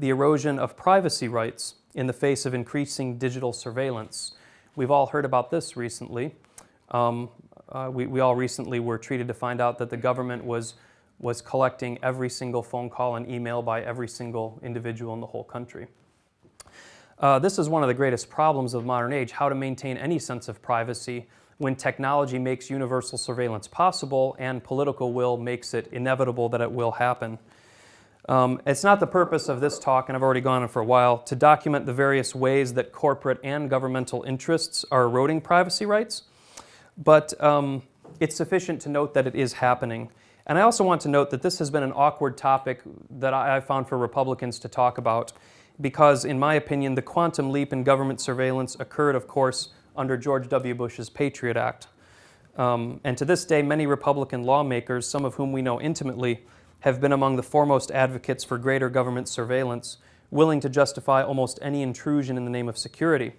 the erosion of privacy rights in the face of increasing digital surveillance. We've all heard about this recently. We all recently were treated to find out that the government was collecting every single phone call and email by every single individual in the whole country. This is one of the greatest problems of the modern age, how to maintain any sense of privacy when technology makes universal surveillance possible and political will makes it inevitable that it will happen. It's not the purpose of this talk, and I've already gone on for a while, to document the various ways that corporate and governmental interests are eroding privacy rights, but it's sufficient to note that it is happening. And I also want to note that this has been an awkward topic that I found for Republicans to talk about because, in my opinion, the quantum leap in government surveillance occurred, of course, under George W. Bush's Patriot Act. And to this day, many Republican lawmakers, some of whom we know intimately, have been among the foremost advocates for greater government surveillance, willing to justify almost any intrusion in the name of security.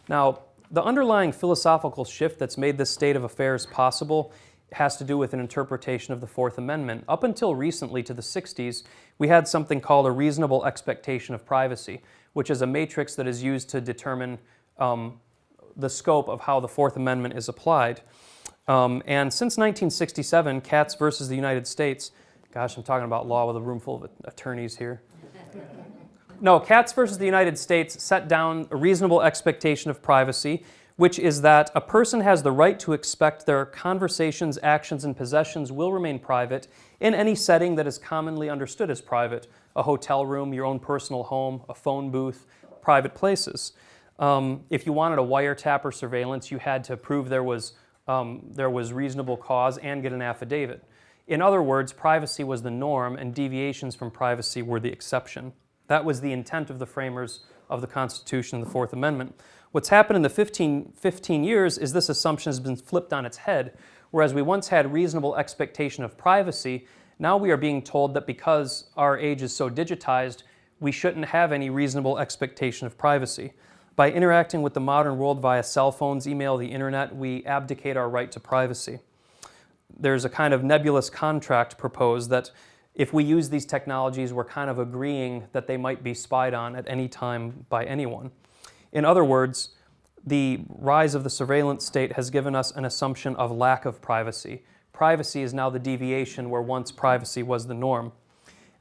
Now, the underlying philosophical shift that's made this state of affairs possible has to do with an interpretation of the Fourth Amendment. Up until recently, to the 60s, we had something called a reasonable expectation of privacy, which is a matrix that is used to determine the scope of how the Fourth Amendment is applied. And since 1967, Katz versus the United States, gosh, I'm talking about law with a room full of attorneys here. No, Katz versus the United States set down a reasonable expectation of privacy, which is that a person has the right to expect their conversations, actions, and possessions will remain private in any setting that is commonly understood as private: a hotel room, your own personal home, a phone booth, private places. If you wanted a wiretap or surveillance, you had to prove there was reasonable cause and get an affidavit. In other words, privacy was the norm and deviations from privacy were the exception. That was the intent of the framers of the Constitution and the Fourth Amendment. What's happened in the 15 years is this assumption has been flipped on its head. Whereas we once had reasonable expectation of privacy, now we are being told that because our age is so digitized, we shouldn't have any reasonable expectation of privacy. By interacting with the modern world via cell phones, email, the internet, we abdicate our right to privacy. There's a kind of nebulous contract proposed that if we use these technologies, we're kind of agreeing that they might be spied on at any time by anyone. In other words, the rise of the surveillance state has given us an assumption of lack of privacy. Privacy is now the deviation where once privacy was the norm.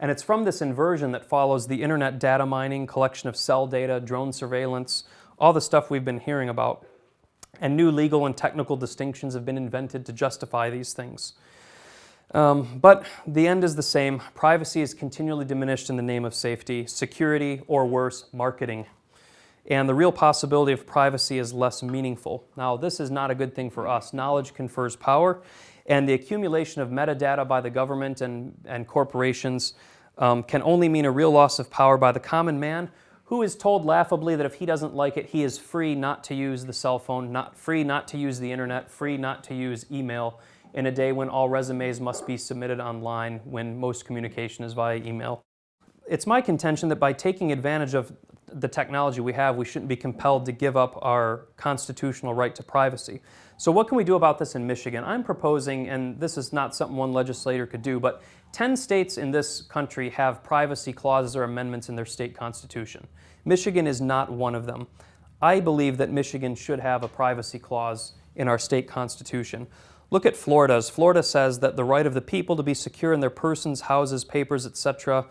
And it's from this inversion that follows the internet data mining, collection of cell data, drone surveillance, all the stuff we've been hearing about. And new legal and technical distinctions have been invented to justify these things. But the end is the same. Privacy is continually diminished in the name of safety, security, or worse, marketing. And the real possibility of privacy is less meaningful. Now, this is not a good thing for us. Knowledge confers power, and the accumulation of metadata by the government and corporations can only mean a real loss of power by the common man, who is told laughably that if he doesn't like it, he is free not to use the cell phone, free not to use the internet, free not to use email, in a day when all resumes must be submitted online, when most communication is via email. It's my contention that by taking advantage of the technology we have, we shouldn't be compelled to give up our constitutional right to privacy. So what can we do about this in Michigan? I'm proposing, and this is not something one legislator could do, but 10 states in this country have privacy clauses or amendments in their state constitution. Michigan is not one of them. I believe that Michigan should have a privacy clause in our state constitution. Look at Florida's. Florida says that the right of the people to be secure in their persons, houses, papers, etc.,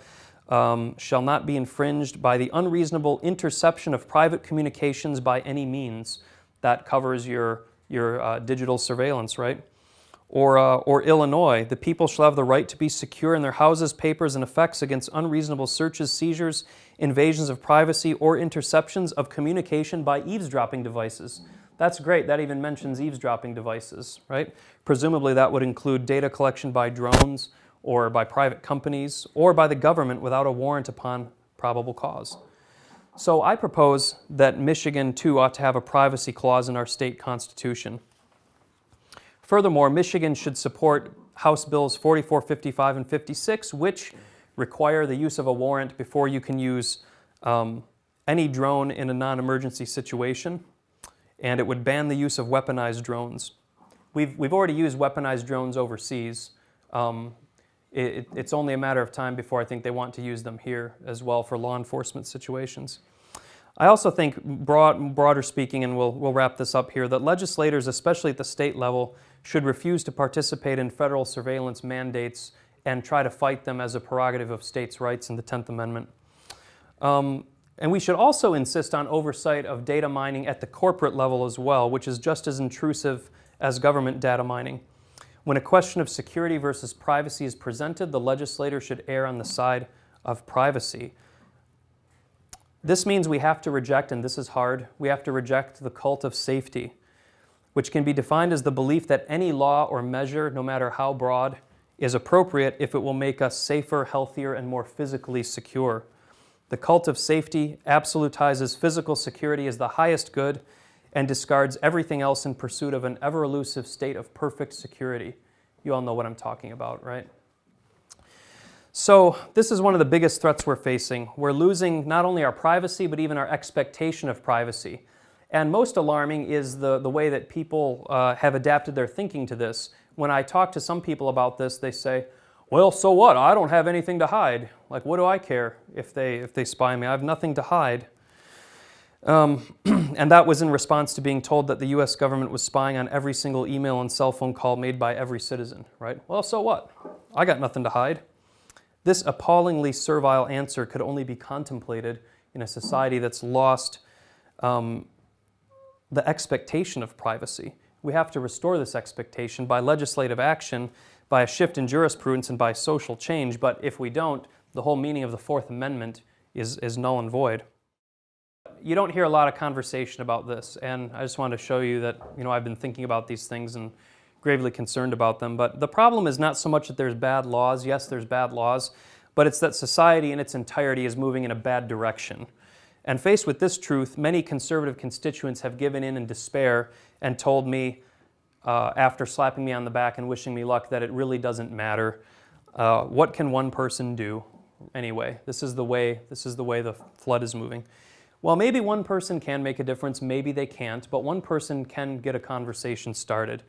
shall not be infringed by the unreasonable interception of private communications by any means. That covers your digital surveillance, right? Or Illinois, the people shall have the right to be secure in their houses, papers, and effects against unreasonable searches, seizures, invasions of privacy, or interceptions of communication by eavesdropping devices. That's great. That even mentions eavesdropping devices, right? Presumably that would include data collection by drones or by private companies or by the government without a warrant upon probable cause. So I propose that Michigan, too, ought to have a privacy clause in our state constitution. Furthermore, Michigan should support House Bills 4455 and 56, which require the use of a warrant before you can use any drone in a non-emergency situation, and it would ban the use of weaponized drones. We've already used weaponized drones overseas. it's only a matter of time before I think they want to use them here as well for law enforcement situations. I also think, broader speaking, and we'll wrap this up here, that legislators, especially at the state level, should refuse to participate in federal surveillance mandates and try to fight them as a prerogative of states' rights in the 10th Amendment. And we should also insist on oversight of data mining at the corporate level as well, which is just as intrusive as government data mining. When a question of security versus privacy is presented, the legislator should err on the side of privacy. This means we have to reject, and this is hard, we have to reject the cult of safety, which can be defined as the belief that any law or measure, no matter how broad, is appropriate if it will make us safer, healthier, and more physically secure. The cult of safety absolutizes physical security as the highest good and discards everything else in pursuit of an ever-elusive state of perfect security. You all know what I'm talking about, right? So this is one of the biggest threats we're facing. We're losing not only our privacy, but even our expectation of privacy. And most alarming is the way that people have adapted their thinking to this. When I talk to some people about this, they say, well, so what? I don't have anything to hide. Like, what do I care if they spy me? I have nothing to hide. And that was in response to being told that the U.S. government was spying on every single email and cell phone call made by every citizen, right? Well, so what? I got nothing to hide. This appallingly servile answer could only be contemplated in a society that's lost the expectation of privacy. We have to restore this expectation by legislative action, by a shift in jurisprudence, and by social change. But if we don't, the whole meaning of the Fourth Amendment is null and void. You don't hear a lot of conversation about this, and I just wanted to show you that, I've been thinking about these things and gravely concerned about them. But the problem is not so much that there's bad laws. Yes, there's bad laws, but it's that society in its entirety is moving in a bad direction. And faced with this truth, many conservative constituents have given in despair and told me, after slapping me on the back and wishing me luck, that it really doesn't matter. What can one person do anyway? This is the way the flood is moving. Well, maybe one person can make a difference, maybe they can't, but one person can get a conversation started.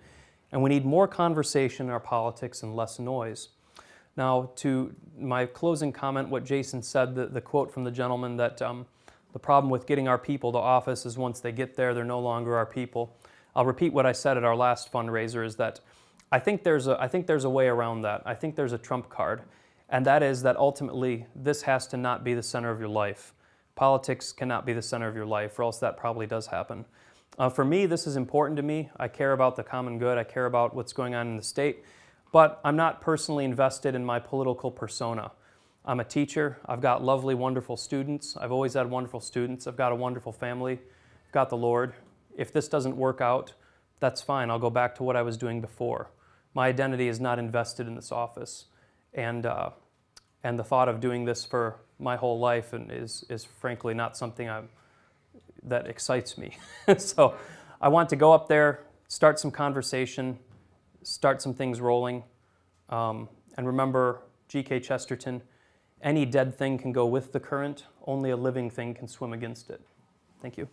And we need more conversation in our politics and less noise. Now, to my closing comment, what Jason said, the quote from the gentleman that the problem with getting our people to office is once they get there, they're no longer our people. I'll repeat what I said at our last fundraiser, is that I think there's a way around that. I think there's a trump card, and that is that ultimately this has to not be the center of your life. Politics cannot be the center of your life, or else that probably does happen. For me, this is important to me. I care about the common good. I care about what's going on in the state, but I'm not personally invested in my political persona. I'm a teacher. I've got lovely, wonderful students. I've always had wonderful students. I've got a wonderful family. I've got the Lord. If this doesn't work out, that's fine. I'll go back to what I was doing before. My identity is not invested in this office. And the thought of doing this for my whole life is frankly not something that excites me. So I want to go up there, start some conversation, start some things rolling, and remember G.K. Chesterton, any dead thing can go with the current, only a living thing can swim against it. Thank you.